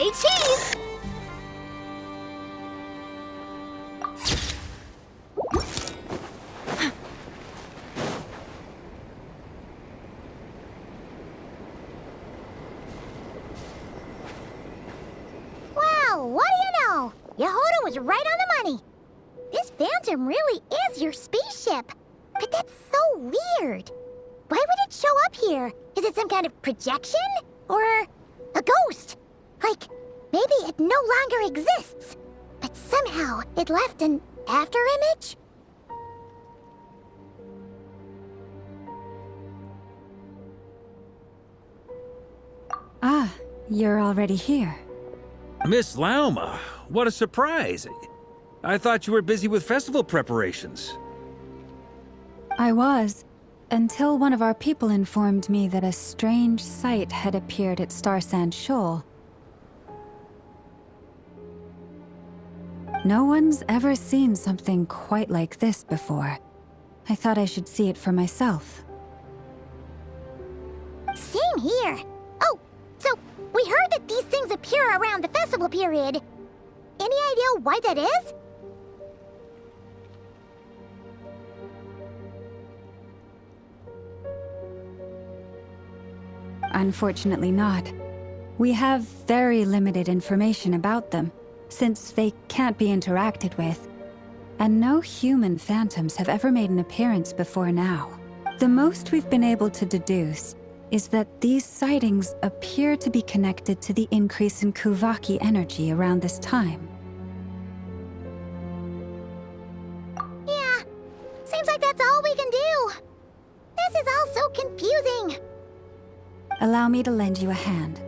Say cheese! Wow, what do you know? Yehoda was right on the money. This Phantom really is your spaceship. But that's so weird. Why would it show up here? Is it some kind of projection? Or a ghost? Like, maybe it no longer exists, but somehow it left an afterimage? Ah, you're already here. Miss Lauma, what a surprise. I thought you were busy with festival preparations. I was, until one of our people informed me that a strange sight had appeared at Starsand Shoal. No one's ever seen something quite like this before. I thought I should see it for myself. Same here. Oh, so we heard that these things appear around the festival period. Any idea why that is? Unfortunately not. We have very limited information about them, since they can't be interacted with. And no human phantoms have ever made an appearance before now. The most we've been able to deduce is that these sightings appear to be connected to the increase in Kuvaki energy around this time. Yeah, seems like that's all we can do. This is all so confusing. Allow me to lend you a hand.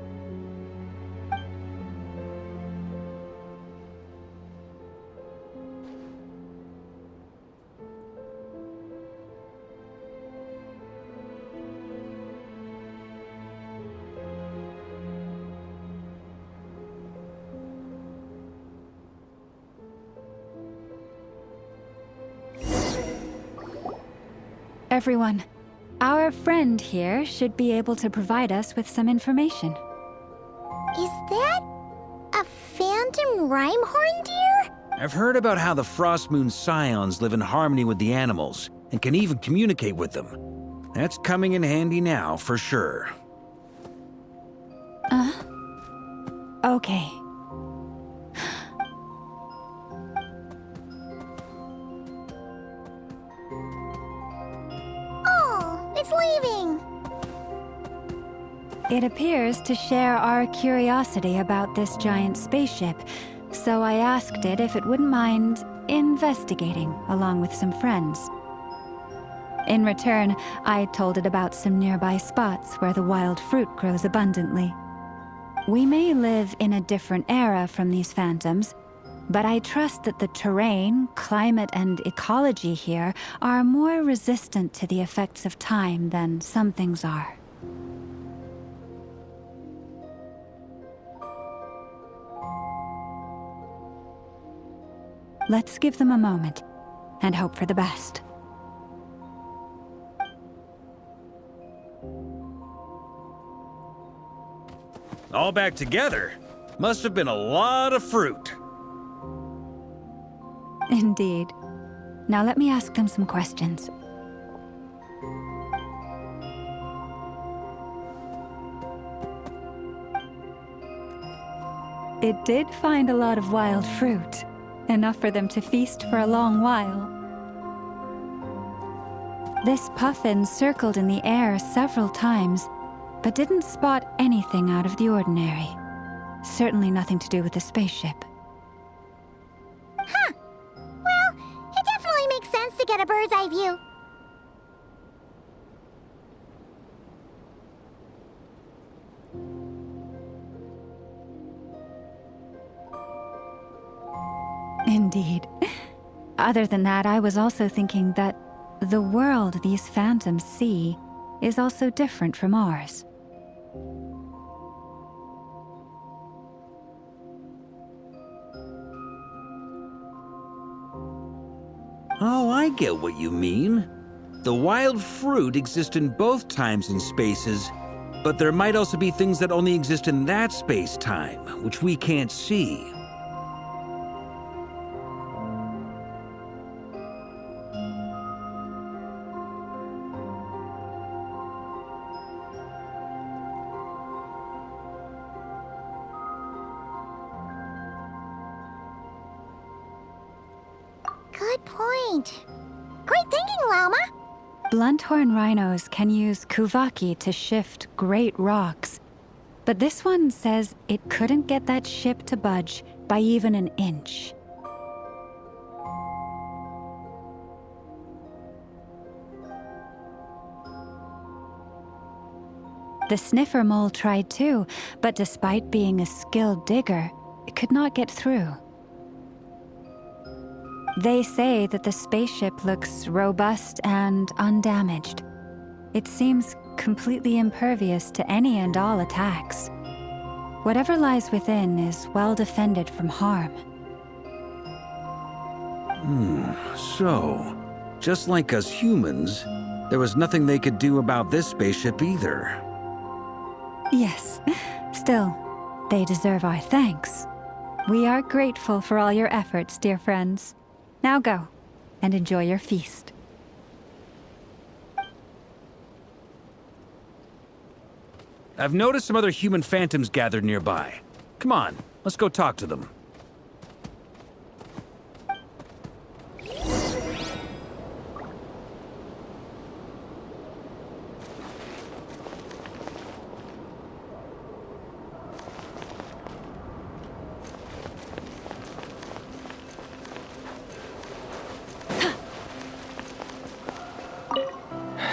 Everyone, our friend here should be able to provide us with some information. Is that a phantom Rhymehorn deer? I've heard about how the Frost Moon Scions live in harmony with the animals and can even communicate with them. That's coming in handy now, for sure. Okay. Oh, it's leaving. It appears to share our curiosity about this giant spaceship, so I asked it if it wouldn't mind investigating along with some friends. In return, I told it about some nearby spots where the wild fruit grows abundantly. We may live in a different era from these phantoms, but I trust that the terrain, climate, and ecology here are more resistant to the effects of time than some things are. Let's give them a moment and hope for the best. All back together? Must have been a lot of fruit. Indeed. Now let me ask them some questions. It did find a lot of wild fruit, enough for them to feast for a long while. This puffin circled in the air several times, but didn't spot anything out of the ordinary. Certainly nothing to do with the spaceship. Huh. Well, it definitely makes sense to get a bird's eye view. Indeed. Other than that, I was also thinking that the world these phantoms see is also different from ours. Oh, I get what you mean. The wild fruit exist in both times and spaces, But there might also be things that only exist in that space-time, which we can't see. Good point. Great thinking, Llama. Blunthorn rhinos can use kuvaki to shift great rocks. But this one says it couldn't get that ship to budge by even an inch. The sniffer mole tried too, but despite being a skilled digger, it could not get through. They say that the spaceship looks robust and undamaged. It seems completely impervious to any and all attacks. Whatever lies within is well defended from harm. So, just like us humans, there was nothing they could do about this spaceship either. Yes, still, they deserve our thanks. We are grateful for all your efforts, dear friends. Now go, and enjoy your feast. I've noticed some other human phantoms gathered nearby. Come on, let's go talk to them.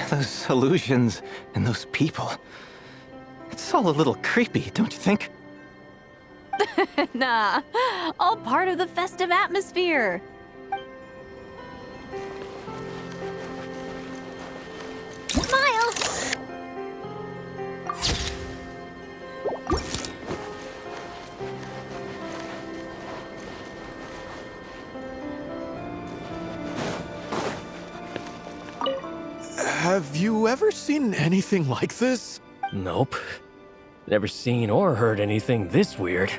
Those illusions and those people. It's all a little creepy, don't you think? Nah, all part of the festive atmosphere. Smile! Have you ever seen anything like this? Nope. Never seen or heard anything this weird.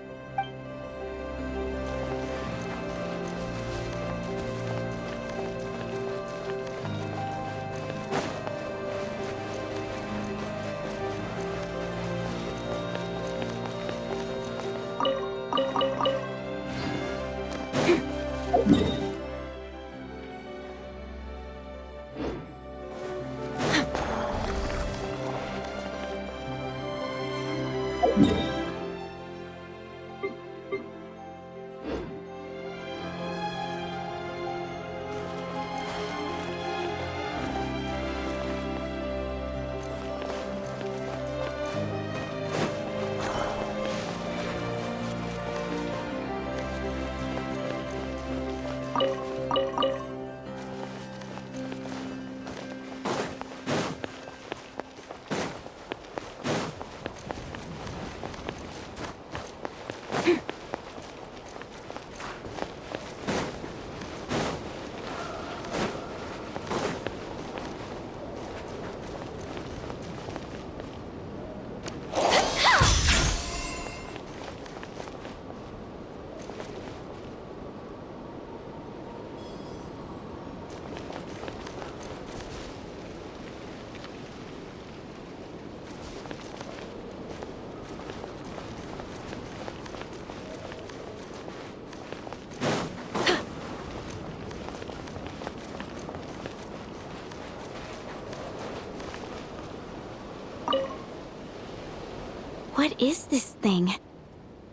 What is this thing?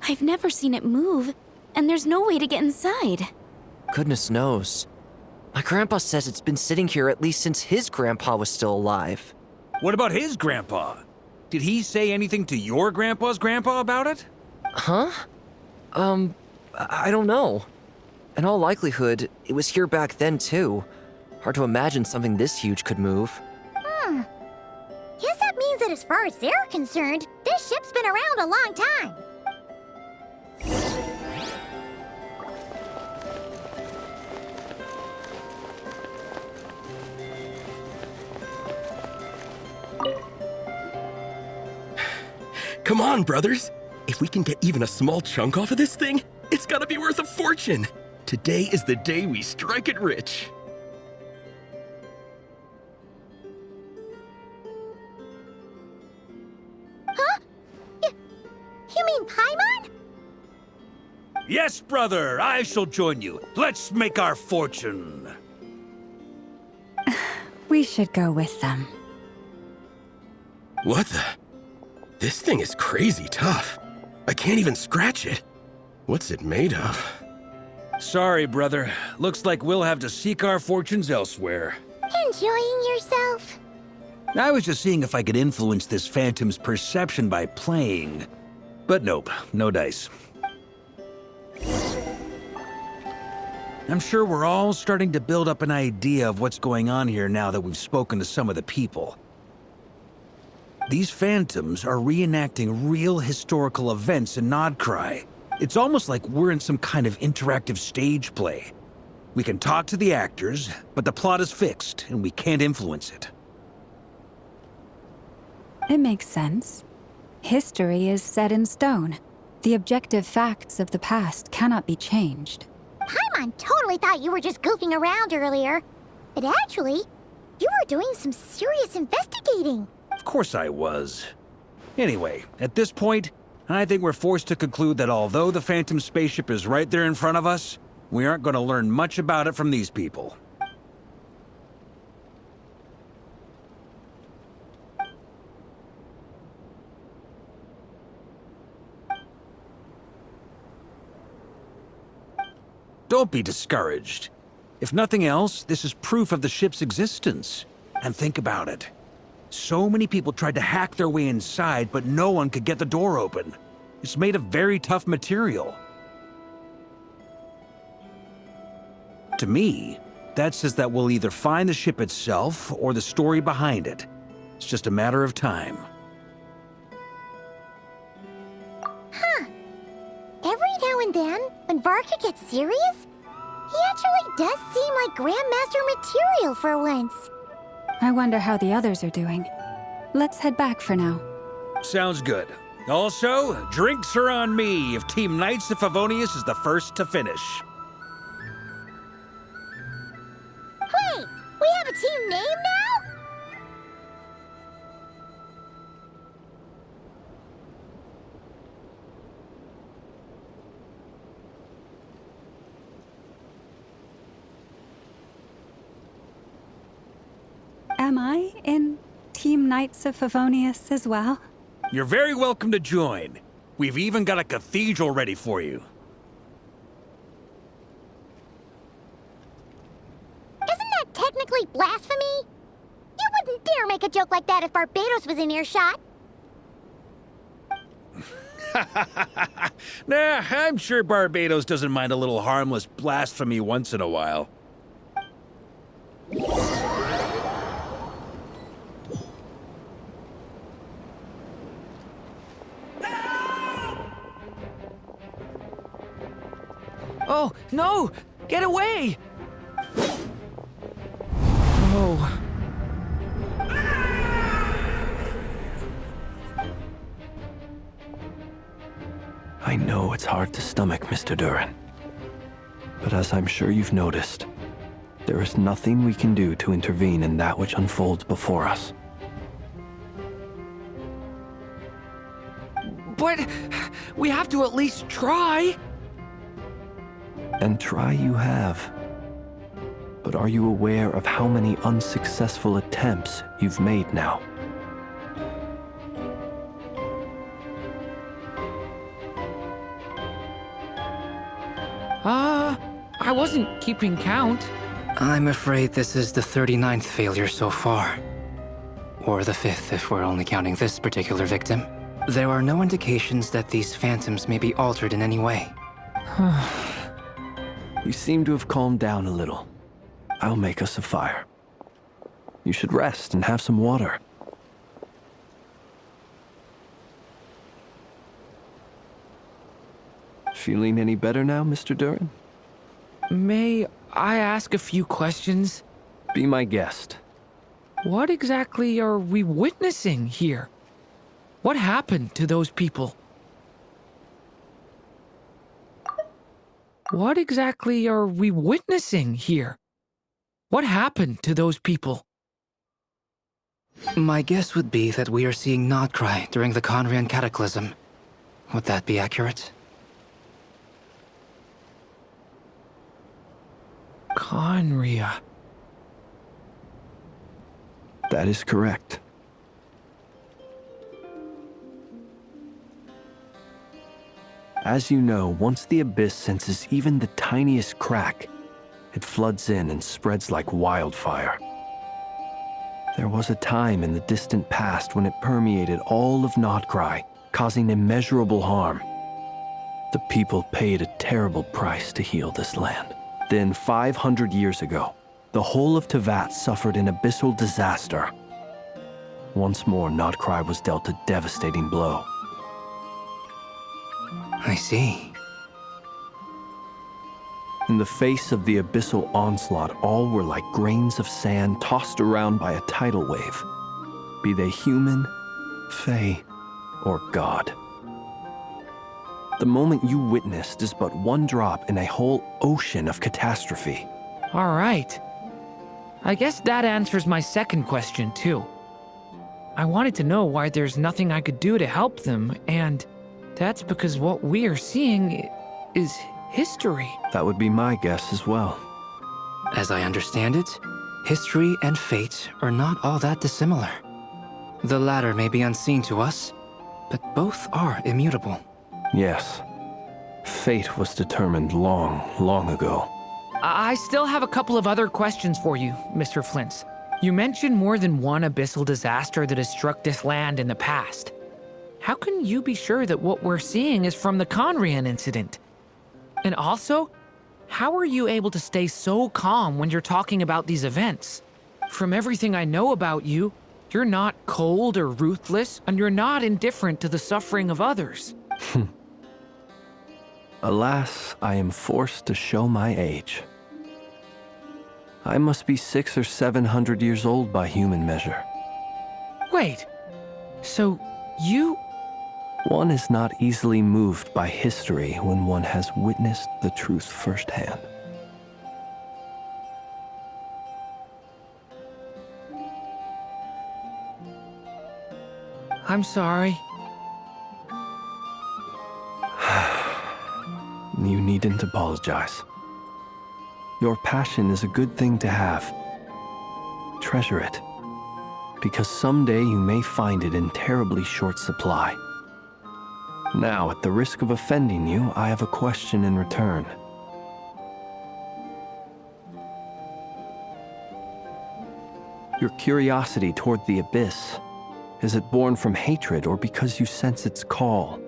I've never seen it move, and there's no way to get inside. Goodness knows. My grandpa says it's been sitting here at least since his grandpa was still alive. What about his grandpa? Did he say anything to your grandpa's grandpa about it? Huh? I don't know. In all likelihood, it was here back then too. Hard to imagine something this huge could move. Guess that means that as far as they're concerned, this ship's been around a long time. Come on, brothers. If we can get even a small chunk off of this thing, it's gotta be worth a fortune. Today is the day we strike it rich. Huh? You mean Paimon? Yes, brother, I shall join you. Let's make our fortune. We should go with them. What the? This thing is crazy tough. I can't even scratch it. What's it made of? Sorry, brother. Looks like we'll have to seek our fortunes elsewhere. Enjoying yourself? I was just seeing if I could influence this phantom's perception by playing. But nope, no dice. I'm sure we're all starting to build up an idea of what's going on here now that we've spoken to some of the people. These phantoms are reenacting real historical events in Nodcry. It's almost like we're in some kind of interactive stage play. We can talk to the actors, but the plot is fixed, and we can't influence it. It makes sense. History is set in stone. The objective facts of the past cannot be changed. Paimon totally thought you were just goofing around earlier. But actually, you were doing some serious investigating. Of course I was. Anyway, at this point, I think we're forced to conclude that although the Phantom spaceship is right there in front of us, we aren't going to learn much about it from these people. Don't be discouraged. If nothing else, this is proof of the ship's existence. And think about it. So many people tried to hack their way inside, but no one could get the door open. It's made of very tough material. To me, that says that we'll either find the ship itself or the story behind it. It's just a matter of time. Huh. Every now and then, when Varka gets serious, he actually does seem like Grandmaster material for once. I wonder how the others are doing. Let's head back for now. Sounds good. Also, drinks are on me if Team Knights of Favonius is the first to finish. Wait, we have a team name now? Am I in Team Knights of Favonius as well? You're very welcome to join. We've even got a cathedral ready for you. Isn't that technically blasphemy? You wouldn't dare make a joke like that if Barbados was in earshot. Nah, I'm sure Barbados doesn't mind a little harmless blasphemy once in a while. Oh, no! Get away! Oh. I know it's hard to stomach, Mr. Duran. But as I'm sure you've noticed, there is nothing we can do to intervene in that which unfolds before us. But we have to at least try! And try you have. But are you aware of how many unsuccessful attempts you've made now? I wasn't keeping count. I'm afraid this is the 39th failure so far. Or the 5th if we're only counting this particular victim. There are no indications that these phantoms may be altered in any way. You seem to have calmed down a little. I'll make us a fire. You should rest and have some water. Feeling any better now, Mr. Duran? May I ask a few questions? Be my guest. What exactly are we witnessing here? What happened to those people? What exactly are we witnessing here? What happened to those people? My guess would be that we are seeing Nodcry during the Conrian Cataclysm. Would that be accurate? Conria. That is correct. As you know, once the Abyss senses even the tiniest crack, it floods in and spreads like wildfire. There was a time in the distant past when it permeated all of Nodcry, causing immeasurable harm. The people paid a terrible price to heal this land. Then, 500 years ago, the whole of Teyvat suffered an abyssal disaster. Once more, Nodcry was dealt a devastating blow. I see. In the face of the abyssal onslaught, all were like grains of sand tossed around by a tidal wave, be they human, fae, or god. The moment you witnessed is but one drop in a whole ocean of catastrophe. All right. I guess that answers my second question, too. I wanted to know why there's nothing I could do to help them, and that's because what we are seeing is history. That would be my guess as well. As I understand it, history and fate are not all that dissimilar. The latter may be unseen to us, but both are immutable. Yes. Fate was determined long, long ago. I still have a couple of other questions for you, Mr. Flintz. You mentioned more than one abyssal disaster that has struck this land in the past. How can you be sure that what we're seeing is from the Conrian incident? And also, how are you able to stay so calm when you're talking about these events? From everything I know about you, you're not cold or ruthless, and you're not indifferent to the suffering of others. Alas, I am forced to show my age. I must be 600 or 700 years old by human measure. Wait, so you... One is not easily moved by history when one has witnessed the truth firsthand. I'm sorry. You needn't apologize. Your passion is a good thing to have. Treasure it, because someday you may find it in terribly short supply. Now, at the risk of offending you, I have a question in return. Your curiosity toward the Abyss, is it born from hatred or because you sense its call?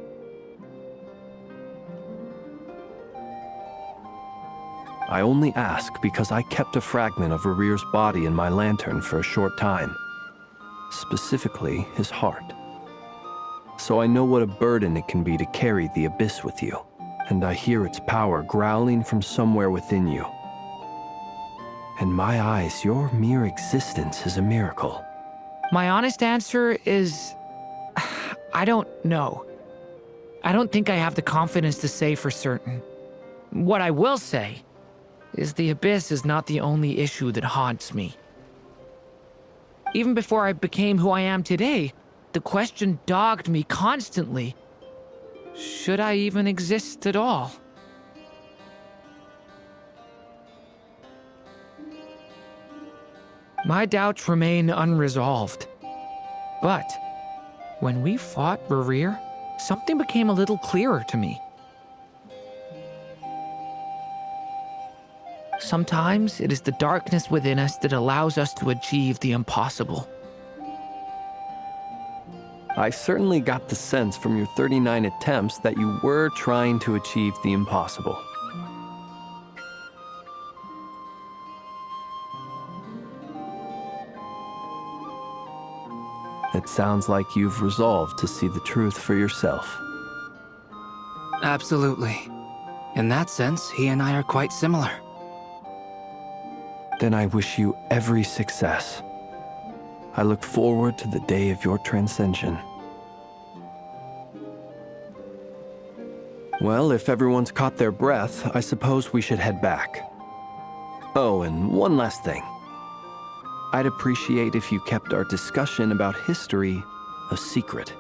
I only ask because I kept a fragment of Rerir's body in my lantern for a short time, specifically his heart. So I know what a burden it can be to carry the Abyss with you, and I hear its power growling from somewhere within you. In my eyes, your mere existence is a miracle. My honest answer is... I don't know. I don't think I have the confidence to say for certain. What I will say is the Abyss is not the only issue that haunts me. Even before I became who I am today, the question dogged me constantly. Should I even exist at all? My doubts remain unresolved. But when we fought Rerir, something became a little clearer to me. Sometimes it is the darkness within us that allows us to achieve the impossible. I certainly got the sense from your 39 attempts that you were trying to achieve the impossible. It sounds like you've resolved to see the truth for yourself. Absolutely. In that sense, he and I are quite similar. Then I wish you every success. I look forward to the day of your transcension. Well, if everyone's caught their breath, I suppose we should head back. Oh, and one last thing. I'd appreciate if you kept our discussion about history a secret.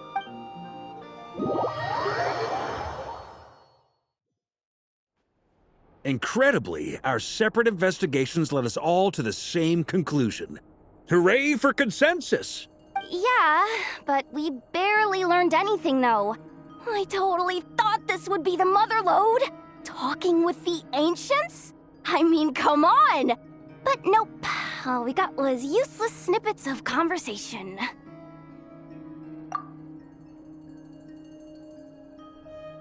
Incredibly, our separate investigations led us all to the same conclusion. Hooray for consensus! Yeah, but we barely learned anything, though. I totally thought this would be the mother lode. Talking with the ancients? I mean, come on! But nope. All we got was useless snippets of conversation.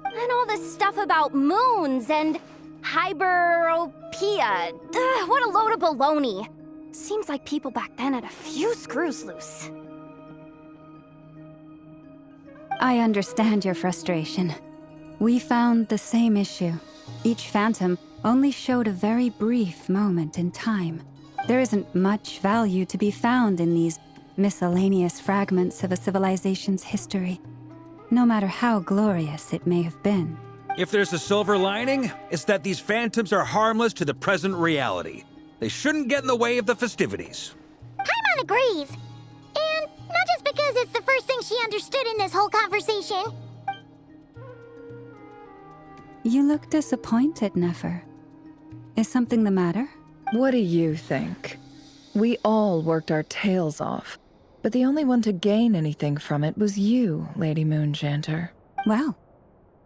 And all this stuff about moons and hyperopia. What a load of baloney. Seems like people back then had a few screws loose. I understand your frustration. We found the same issue. Each phantom only showed a very brief moment in time. There isn't much value to be found in these miscellaneous fragments of a civilization's history, no matter how glorious it may have been. If there's a silver lining, it's that these phantoms are harmless to the present reality. They shouldn't get in the way of the festivities. Paimon agrees. And not just because it's the first thing she understood in this whole conversation. You look disappointed, Nefer. Is something the matter? What do you think? We all worked our tails off, but the only one to gain anything from it was you, Lady Moonjanter. Well,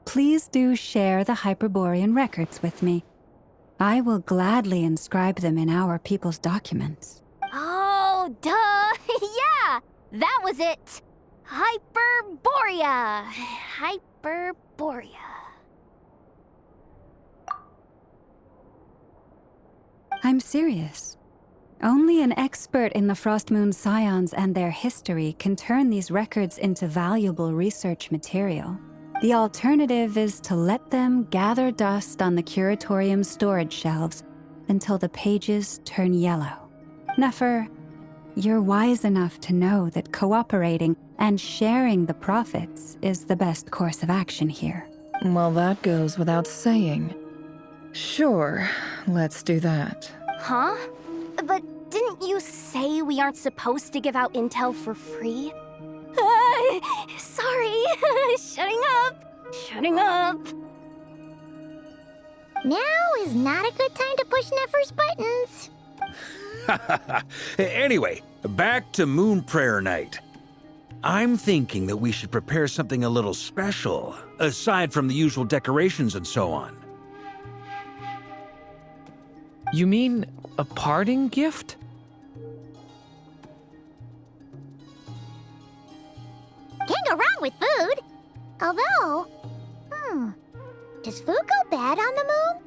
please do share the Hyperborean records with me. I will gladly inscribe them in our people's documents. Oh, duh! Yeah! That was it! Hyperborea! Hyperborea. I'm serious. Only an expert in the Frostmoon Scions and their history can turn these records into valuable research material. The alternative is to let them gather dust on the Curatorium's storage shelves until the pages turn yellow. Nefer, you're wise enough to know that cooperating and sharing the profits is the best course of action here. Well, that goes without saying. Sure, let's do that. Huh? But didn't you say we aren't supposed to give out intel for free? Sorry. Shutting up. Shutting up. Now is not a good time to push Nefer's buttons. Anyway, back to Moon Prayer Night. I'm thinking that we should prepare something a little special, aside from the usual decorations and so on. You mean a parting gift? Can't go wrong with food. Although, does food go bad on the moon?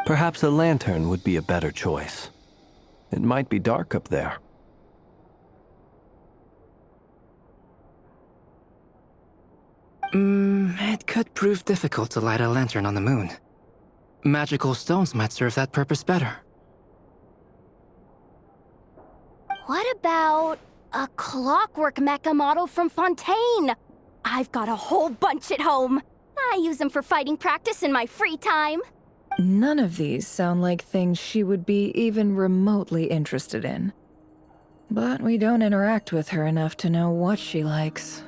Perhaps a lantern would be a better choice. It might be dark up there. It could prove difficult to light a lantern on the moon. Magical stones might serve that purpose better. What about a clockwork mecha model from Fontaine? I've got a whole bunch at home. I use them for fighting practice in my free time. None of these sound like things she would be even remotely interested in. But we don't interact with her enough to know what she likes.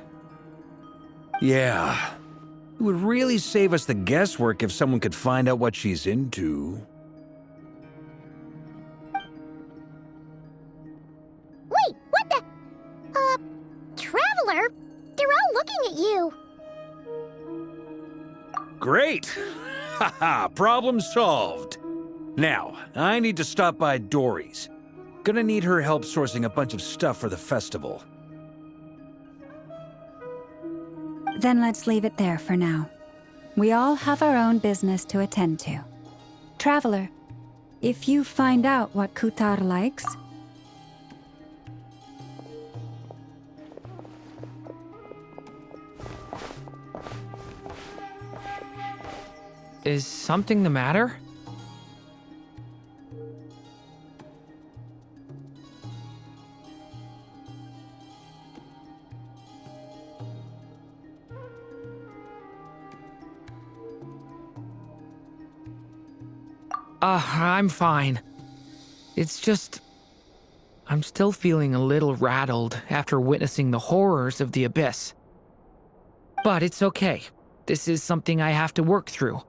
Yeah. It would really save us the guesswork if someone could find out what she's into. Wait, what the? Traveler? They're all looking at you. Great! Haha, problem solved. Now, I need to stop by Dory's. Gonna need her help sourcing a bunch of stuff for the festival. Then let's leave it there for now. We all have our own business to attend to. Traveler, if you find out what Kutar likes... Is something the matter? I'm fine. It's just... I'm still feeling a little rattled after witnessing the horrors of the Abyss. But it's okay. This is something I have to work through.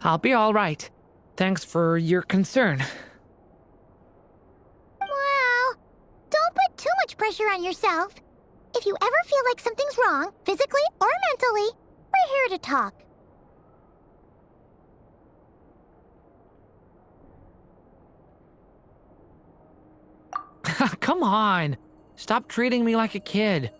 I'll be all right. Thanks for your concern. Well, don't put too much pressure on yourself. If you ever feel like something's wrong, physically or mentally, we're here to talk. Come on. Stop treating me like a kid.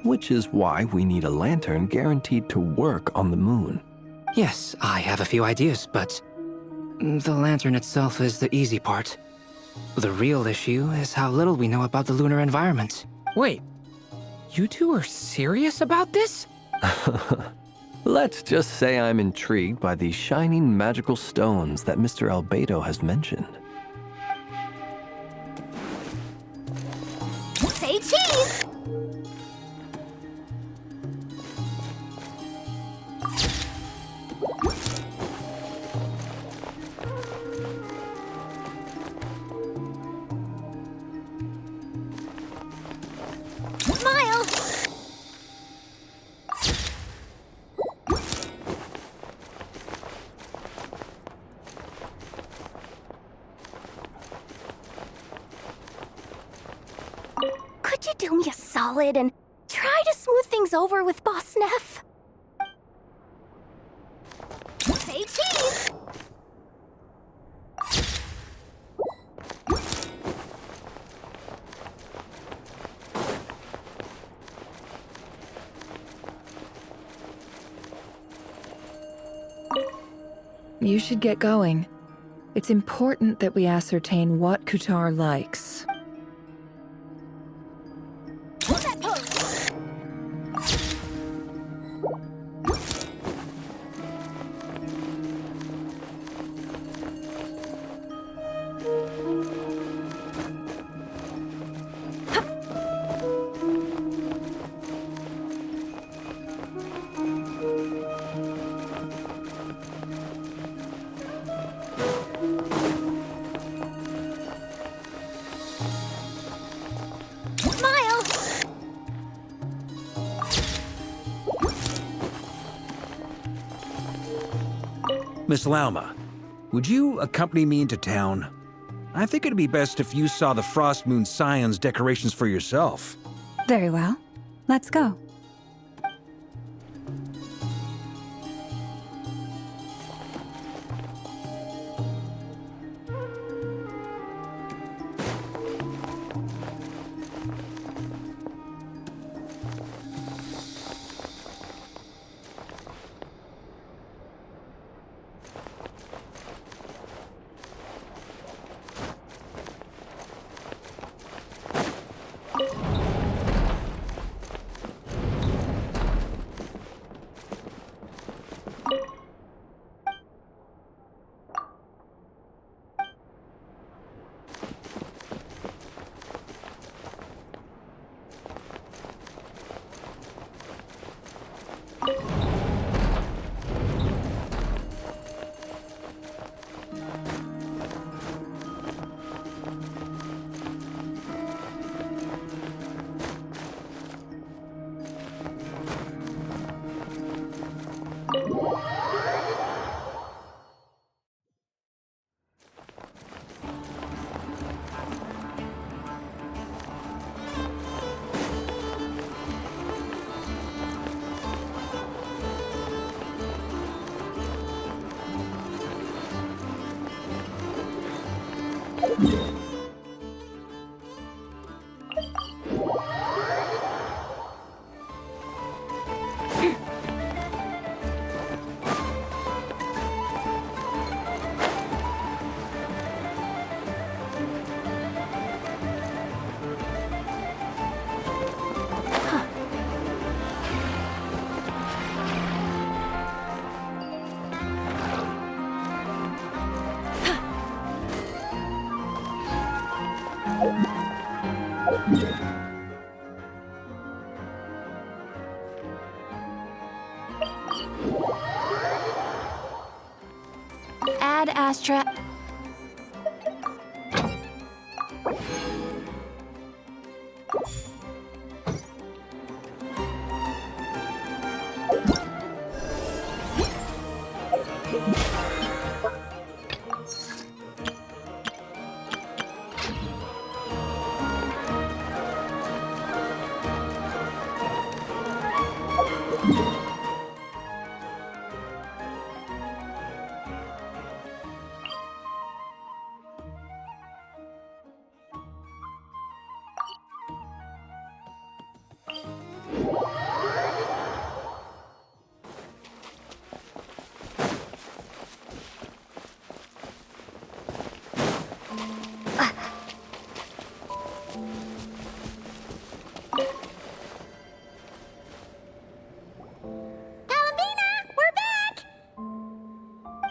Which is why we need a lantern guaranteed to work on the moon. Yes, I have a few ideas, but the lantern itself is the easy part. The real issue is how little we know about the lunar environment. Wait, you two are serious about this? Let's just say I'm intrigued by these shining magical stones that Mr. Albedo has mentioned. Say cheese! Smile! Could you do me a solid and try to smooth things over with Boss Neff? Say cheese! You should get going. It's important that we ascertain what Kutar likes. Hold that pose! Smile! Miss Lauma, would you accompany me into town? I think it'd be best if you saw the Frost Moon Scion's decorations for yourself. Very well. Let's go. Ad Astra.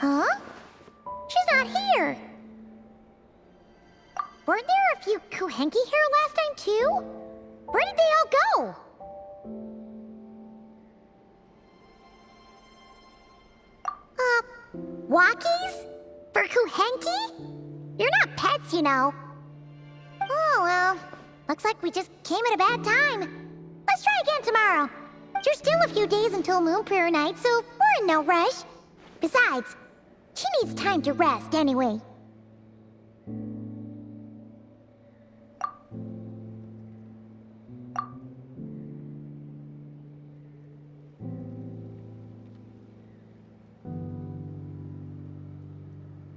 Huh? She's not here. Weren't there a few Kuhenki here last time, too? Where did they all go? Walkies? For Kuhenki? You're not pets, you know. Oh, well. Looks like we just came at a bad time. Let's try again tomorrow. There's still a few days until Moon Prayer Night, so we're in no rush. Besides, she needs time to rest anyway.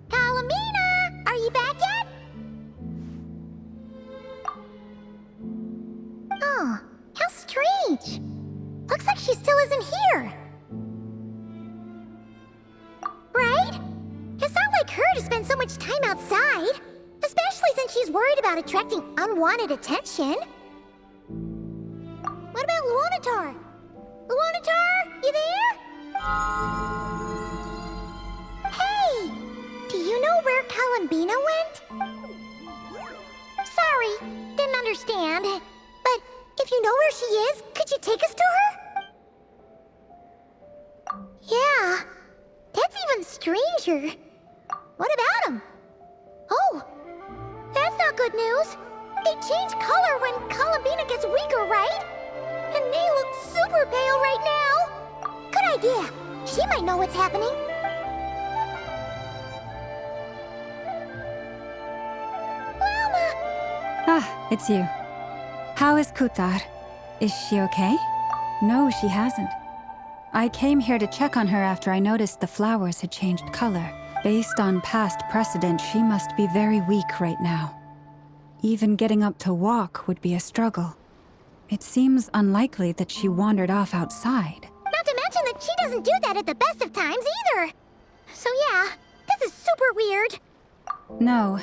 Kalamina! Are you back yet? Oh, how strange. Looks like she still isn't here. Right? It's not like her to spend so much time outside, especially since she's worried about attracting unwanted attention. What about Luonatar? Luonatar, you there? Hey! Do you know where Kalambina went? Sorry, didn't understand. But if you know where she is, could you take us to her? Yeah, that's even stranger. What about him? Oh, that's not good news. They change color when Kalambina gets weaker, right? And they look super pale right now. Good idea. She might know what's happening. Llama! Ah, it's you. How is Kutar? Is she okay? No, she hasn't. I came here to check on her after I noticed the flowers had changed color. Based on past precedent, she must be very weak right now. Even getting up to walk would be a struggle. It seems unlikely that she wandered off outside. Not to mention that she doesn't do that at the best of times either. So yeah, this is super weird. No.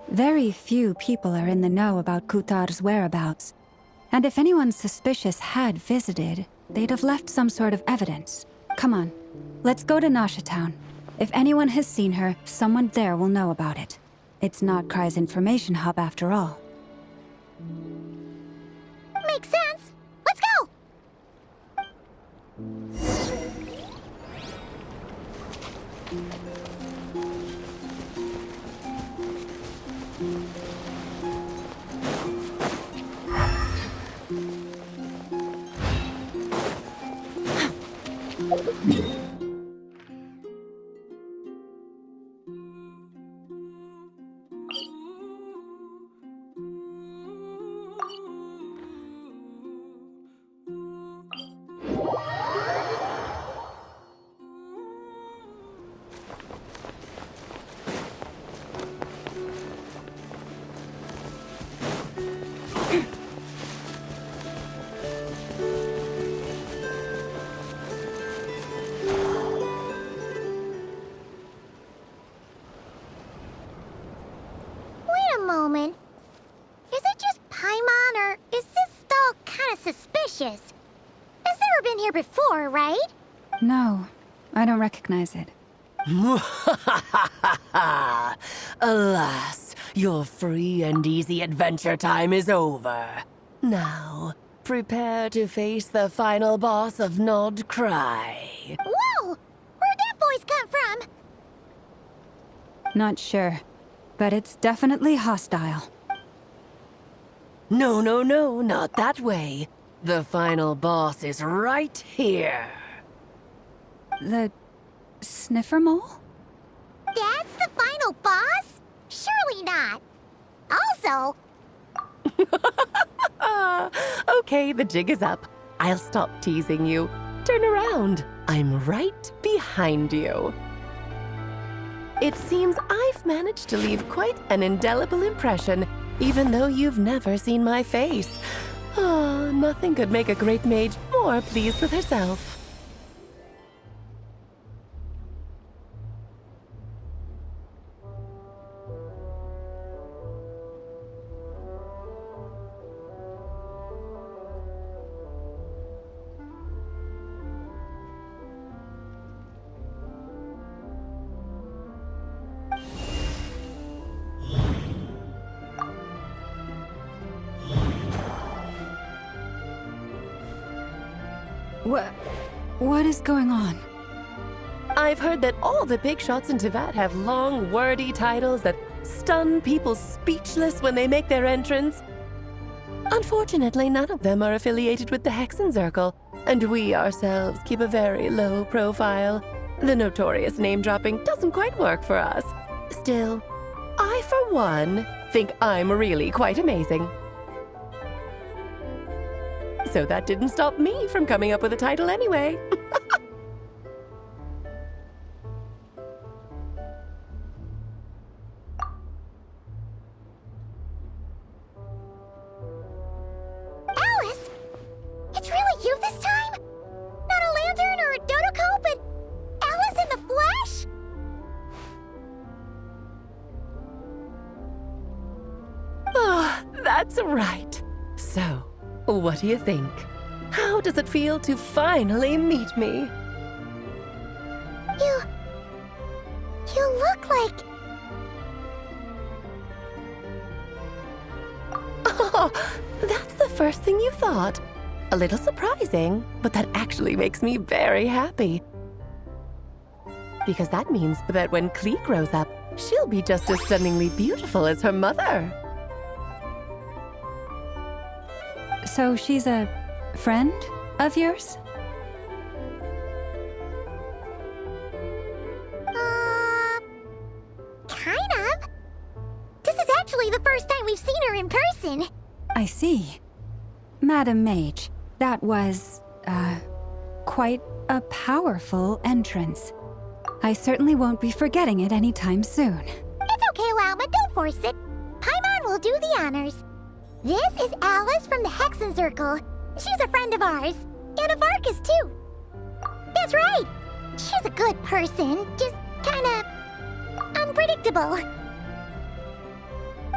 Very few people are in the know about Kutar's whereabouts. And if anyone suspicious had visited, they'd have left some sort of evidence. Come on, let's go to Nasha Town. If anyone has seen her, someone there will know about it. It's not Kry's information hub after all. Makes sense. Let's go! Moment. Is it just Paimon, or is this stall kind of suspicious? It's never been here before, right? No, I don't recognize it. Alas, your free and easy adventure time is over. Now, prepare to face the final boss of Nod Cry. Whoa! Where'd that voice come from? Not sure, but it's definitely hostile. No, no, no, not that way. The final boss is right here. The sniffer mole? That's the final boss? Surely not. Also, Okay, the jig is up. I'll stop teasing you. Turn around. I'm right behind you. It seems I've managed to leave quite an indelible impression, even though you've never seen my face. Ah, nothing could make a great mage more pleased with herself. What is going on? I've heard that all the big shots in Teyvat have long, wordy titles that stun people speechless when they make their entrance. Unfortunately, none of them are affiliated with the Hexenzirkel, and we ourselves keep a very low profile. The notorious name-dropping doesn't quite work for us. Still, I, for one, think I'm really quite amazing. So that didn't stop me from coming up with a title anyway. Alice? It's really you this time? Not a lantern or a dodo but Alice in the flesh? Ah, that's right. So, what do you think? How does it feel to finally meet me? You look like... Oh, that's the first thing you thought. A little surprising, but that actually makes me very happy. Because that means that when Klee grows up, she'll be just as stunningly beautiful as her mother. So she's a friend of yours? Kind of. This is actually the first time we've seen her in person. I see. Madam Mage, that was, quite a powerful entrance. I certainly won't be forgetting it anytime soon. It's okay, Lauma, don't force it. Paimon will do the honors. This is Alice from the Hexenzirkel. She's a friend of ours. And of Arcus, too. That's right. She's a good person, just kinda... unpredictable.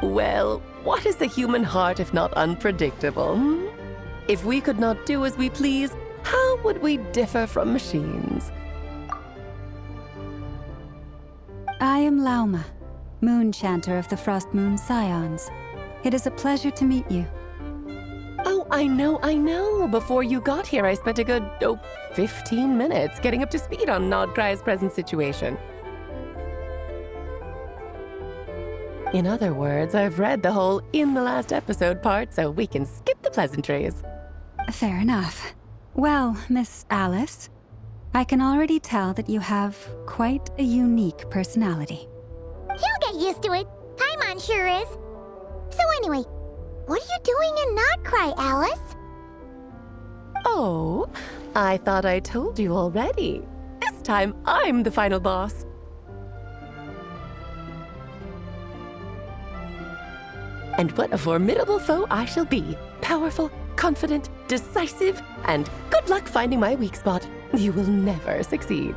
Well, what is the human heart if not unpredictable? Hmm? If we could not do as we please, how would we differ from machines? I am Lauma, Moon Chanter of the Frost Moon Scions. It is a pleasure to meet you. Oh, I know. Before you got here, I spent a good, 15 minutes getting up to speed on Nodcry's present situation. In other words, I've read the whole in the last episode part, so we can skip the pleasantries. Fair enough. Well, Miss Alice, I can already tell that you have quite a unique personality. He'll get used to it. Paimon sure is. So anyway, what are you doing in Nodcry, Alice? Oh, I thought I told you already. This time, I'm the final boss. And what a formidable foe I shall be. Powerful, confident, decisive, and good luck finding my weak spot. You will never succeed.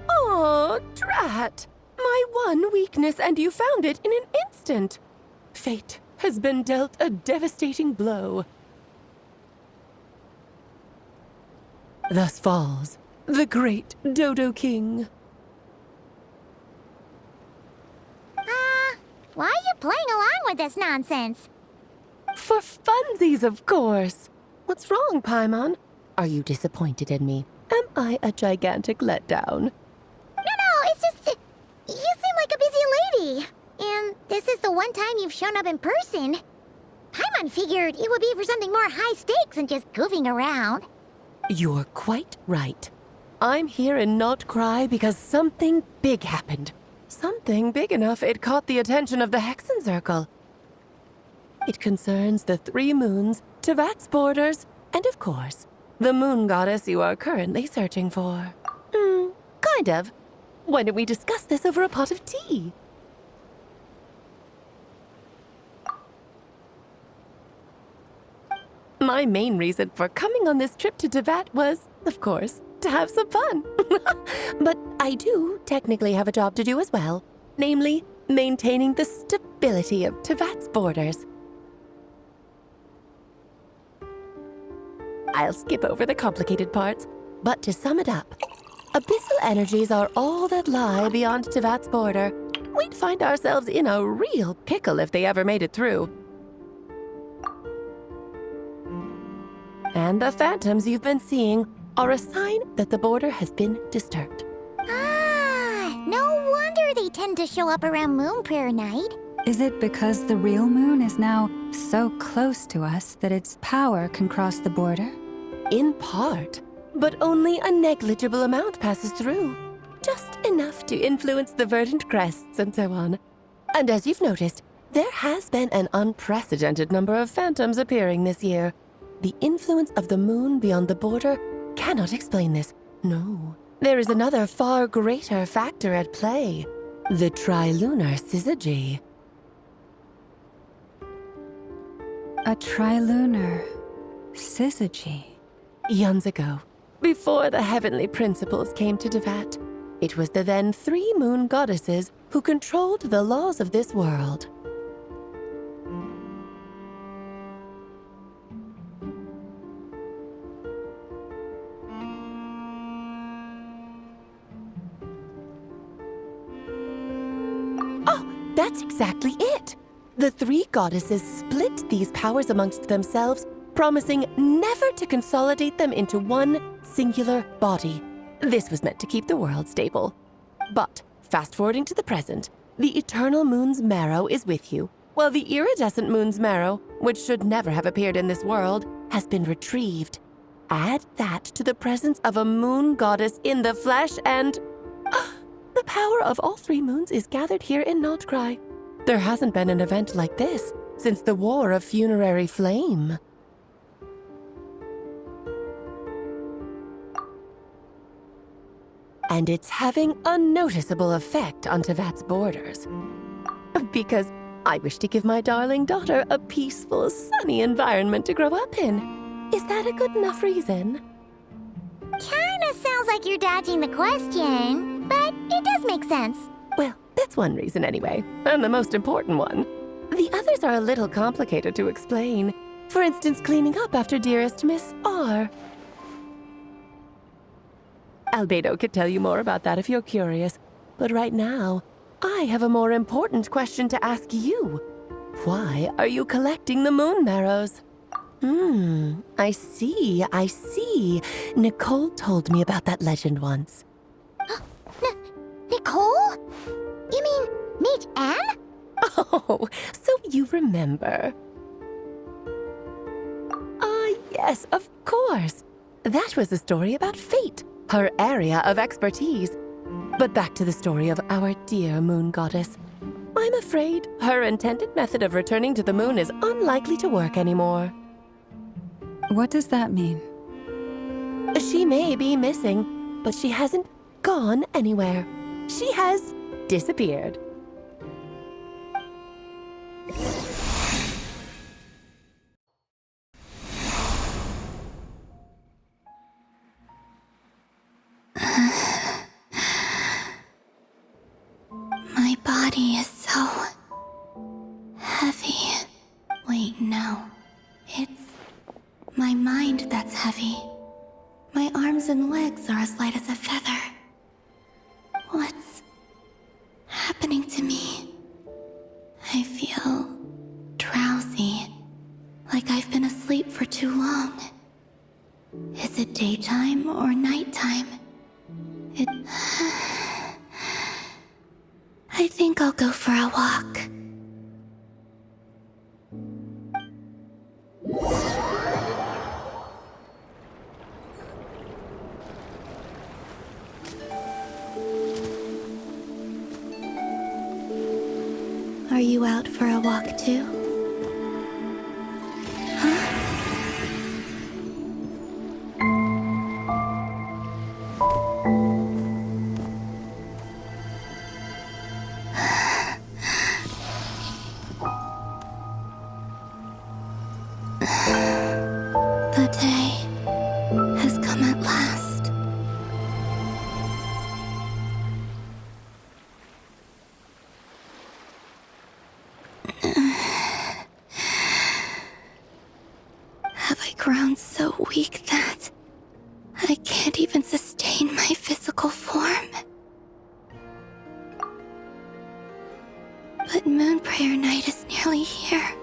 Oh, drat! My one weakness, and you found it in an instant. Fate has been dealt a devastating blow. Thus falls the great Dodo King. Why are you playing along with this nonsense? For funsies, of course. What's wrong, Paimon? Are you disappointed in me? Am I a gigantic letdown? No, it's just... You seem like a busy lady. And this is the one time you've shown up in person. Paimon figured it would be for something more high stakes than just goofing around. You're quite right. I'm here in Not Cry because something big happened. Something big enough it caught the attention of the Hexen Circle. It concerns the 3 moons, Tevat's borders, and of course, the moon goddess you are currently searching for. Kind of. Why don't we discuss this over a pot of tea? My main reason for coming on this trip to Tevat was, of course, to have some fun. But I do technically have a job to do as well, namely, maintaining the stability of Tevat's borders. I'll skip over the complicated parts, but to sum it up, abyssal energies are all that lie beyond Tevat's border. We'd find ourselves in a real pickle if they ever made it through. And the phantoms you've been seeing are a sign that the border has been disturbed. Ah, no wonder they tend to show up around Moon Prayer Night. Is it because the real moon is now so close to us that its power can cross the border? In part, but only a negligible amount passes through. Just enough to influence the verdant crests and so on. And as you've noticed, there has been an unprecedented number of phantoms appearing this year. The influence of the moon beyond the border cannot explain this. No, there is another far greater factor at play. The trilunar syzygy. A trilunar syzygy. Eons ago, before the heavenly principles came to Tevat, it was the then 3 moon goddesses who controlled the laws of this world. That's exactly it. The 3 goddesses split these powers amongst themselves, promising never to consolidate them into one singular body. This was meant to keep the world stable. But, fast-forwarding to the present, the eternal moon's marrow is with you, while the iridescent moon's marrow, which should never have appeared in this world, has been retrieved. Add that to the presence of a moon goddess in the flesh and... the power of all 3 moons is gathered here in Not Cry. There hasn't been an event like this since the War of Funerary Flame. And it's having a noticeable effect on Tevat's borders. Because I wish to give my darling daughter a peaceful, sunny environment to grow up in. Is that a good enough reason? Kinda sounds like you're dodging the question, but it does make sense. Well, that's one reason anyway, and the most important one. The others are a little complicated to explain. For instance, cleaning up after dearest Miss R. Albedo could tell you more about that if you're curious, but right now, I have a more important question to ask you. Why are you collecting the moon marrows? I see. Nicole told me about that legend once. Nicole? You mean Mage Anne? Oh, so you remember. Yes, of course. That was a story about fate, her area of expertise. But back to the story of our dear moon goddess. I'm afraid her intended method of returning to the moon is unlikely to work anymore. What does that mean? She may be missing, but she hasn't gone anywhere. She has disappeared. My body is so heavy. Wait, no. It's my mind that's heavy. My arms and legs are as light as a feather. What's happening to me? I feel drowsy, like I've been asleep for too long. Is it daytime? daytime or nighttime. It... I think I'll go for a walk. Are you out for a walk too? The day has come at last. Have I grown so weak that I can't even sustain my physical form? But Moon Prayer Night is nearly here.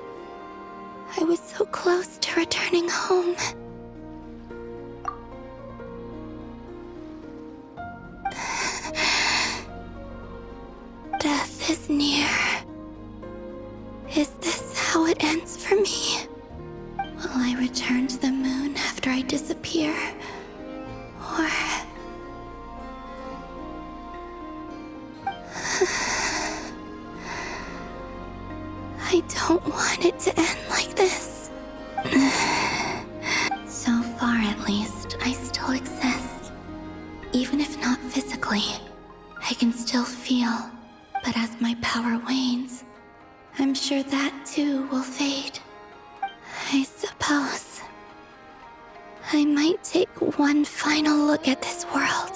I was so close to returning home. Death is near. Is this how it ends for me? Will I return to the moon after I disappear? Or... I don't want it to end like this. So far, at least, I still exist. Even if not physically, I can still feel. But as my power wanes, I'm sure that too will fade. I suppose I might take one final look at this world.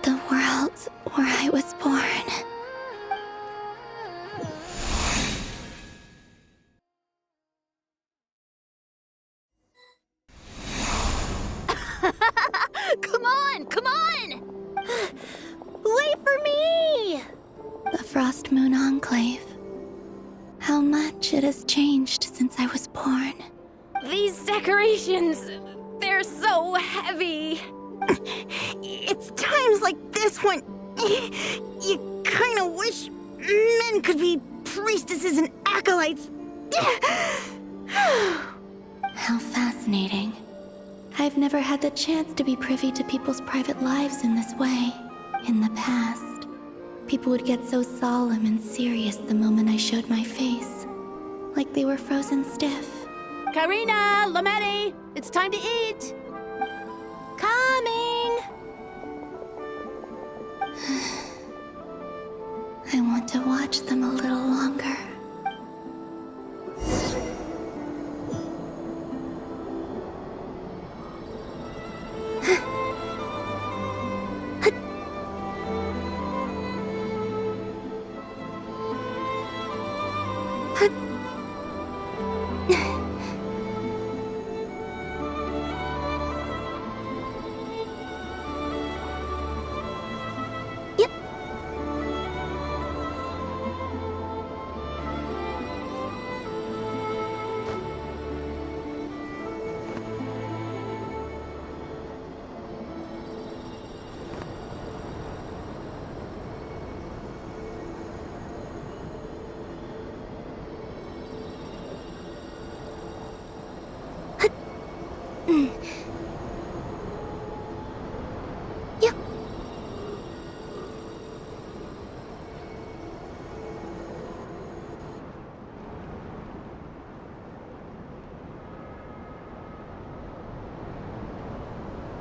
The world where I was born. Come on, come on! Wait for me! The Frost Moon Enclave. How much it has changed since I was born. These decorations, they're so heavy. It's times like this when you kind of wish men could be priestesses and acolytes. How fascinating. I've never had the chance to be privy to people's private lives in this way. In the past, people would get so solemn and serious the moment I showed my face. Like they were frozen stiff. Karina, Lametti, it's time to eat. Coming! I want to watch them a little longer.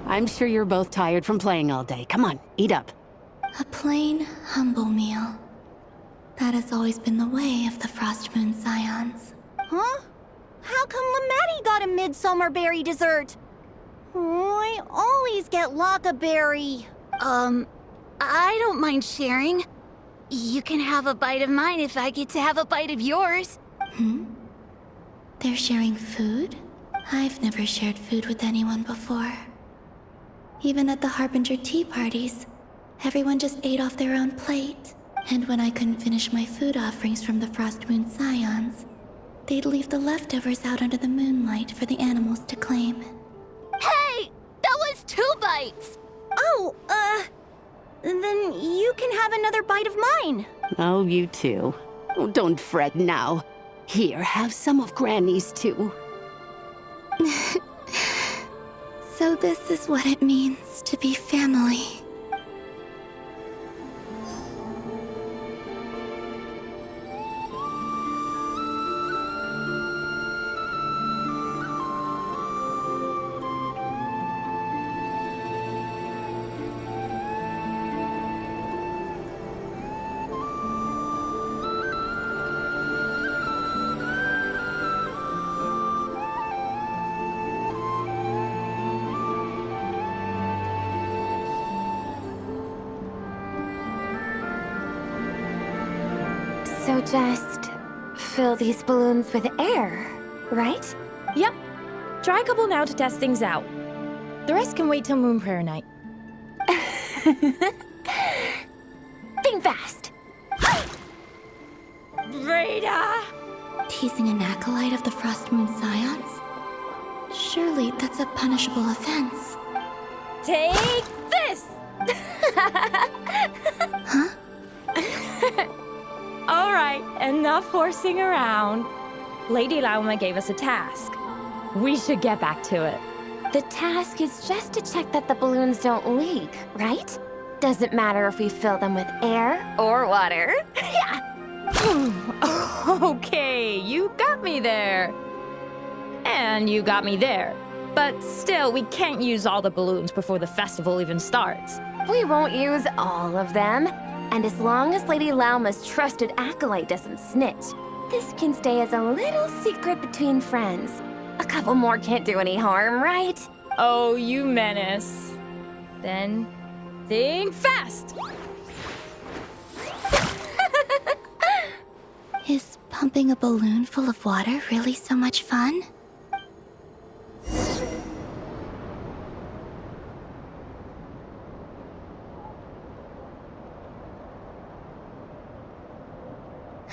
I'm sure you're both tired from playing all day. Come on, eat up. A plain, humble meal. That has always been the way of the Frost Moon Scions. Huh? How come Lametti got a midsummer berry dessert? Oh, I always get Lockaberry. I don't mind sharing. You can have a bite of mine if I get to have a bite of yours. They're sharing food? I've never shared food with anyone before. Even at the Harbinger tea parties, everyone just ate off their own plate. And when I couldn't finish my food offerings from the Frost Moon Scions, they'd leave the leftovers out under the moonlight for the animals to claim. Hey! bites. Oh, then you can have another bite of mine. Oh, you too. Oh, don't fret now. Here, have some of Granny's too. So this is what it means to be family. So just fill these balloons with air, right? Yep. Try a couple now to test things out. The rest can wait till Moon Prayer night. Think fast. Rada! Teasing an acolyte of the Frost Moon Scions? Surely that's a punishable offense. Take this! Huh? All right, enough horsing around. Lady Lauma gave us a task. We should get back to it. The task is just to check that the balloons don't leak, right? Doesn't matter if we fill them with air or water. Yeah. Okay, you got me there. And you got me there. But still, we can't use all the balloons before the festival even starts. We won't use all of them. And as long as Lady Lauma's trusted acolyte doesn't snitch, this can stay as a little secret between friends. A couple more can't do any harm, right? Oh, you menace. Then, think fast! Is pumping a balloon full of water really so much fun?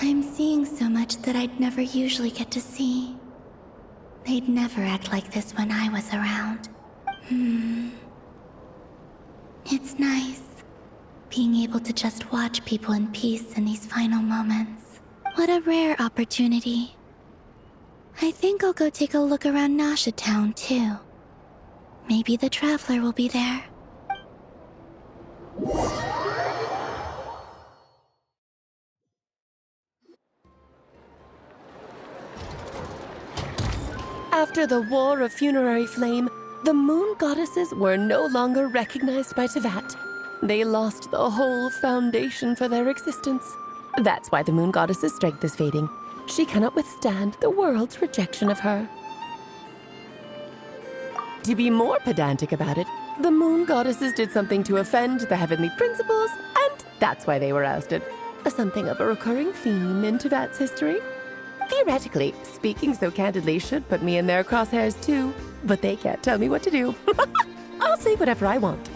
I'm seeing so much that I'd never usually get to see. They'd never act like this when I was around. It's nice, being able to just watch people in peace in these final moments. What a rare opportunity. I think I'll go take a look around Nasha Town, too. Maybe the Traveler will be there. After the War of Funerary Flame, the Moon Goddesses were no longer recognized by Tevat. They lost the whole foundation for their existence. That's why the Moon Goddess's strength is fading. She cannot withstand the world's rejection of her. To be more pedantic about it, the Moon Goddesses did something to offend the heavenly principles, and that's why they were ousted. Something of a recurring theme in Tevat's history. Theoretically, speaking so candidly should put me in their crosshairs too, but they can't tell me what to do. I'll say whatever I want.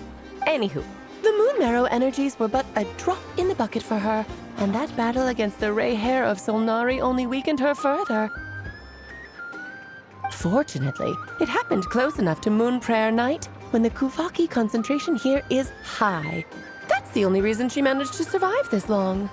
Anywho, the Moon Marrow energies were but a drop in the bucket for her, and that battle against the Ray Hair of Solnari only weakened her further. Fortunately, it happened close enough to Moon Prayer Night when the Kuvaki concentration here is high. That's the only reason she managed to survive this long.